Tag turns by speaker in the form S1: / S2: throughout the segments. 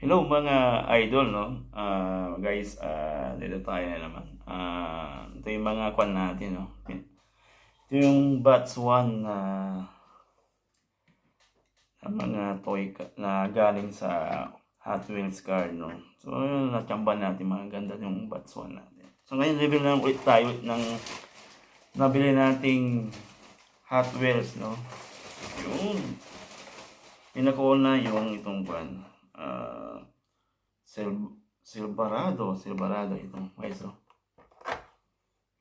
S1: Hello mga idol, no? Guys, dito tayo na naman. Ito yung mga kwan natin, no? Ito yung batch 1 na mga toy na galing sa Hot Wheels car, no? So, yun, natsamban natin. Mga ganda yung batch 1 natin. So, ngayon, review na ulit tayo ng nabili nating Hot Wheels, no? Yun. Pinakauna yung itong kwan. Silverado ito guys, oh.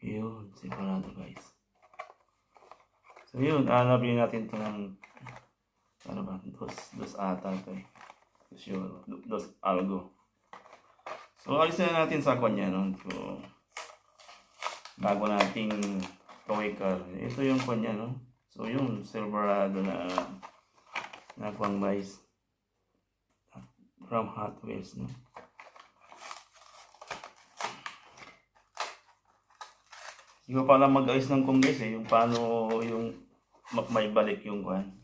S1: Yun, Silverado guys. So yun, nabili natin ito ng ano ba, dos ata ito eh. Sure, dos algo. So alis na natin sa kanya, no? So, bago nating toy car. Ito yung kanya, no? So yun, Silverado na kwan guys. From Hot Wheels, no? Hindi ko pala mag-ayos ng kong guys eh, yung paano yung may balik yung kwan,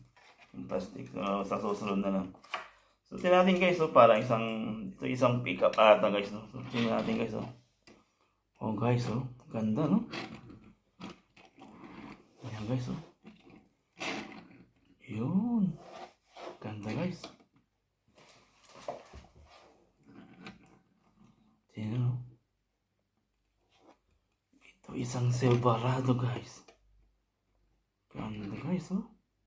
S1: yung plastic. So, sa susunod na lang. So, tingnan natin guys, so, para isang pick-up ata guys, no? So, tingnan natin guys, oh. Oh guys, oh. Ganda, no? Ayan guys, oh. Yun. Ganda guys. Tingnan, oh. Ito isang Silverado guys. Ganda guys, oh.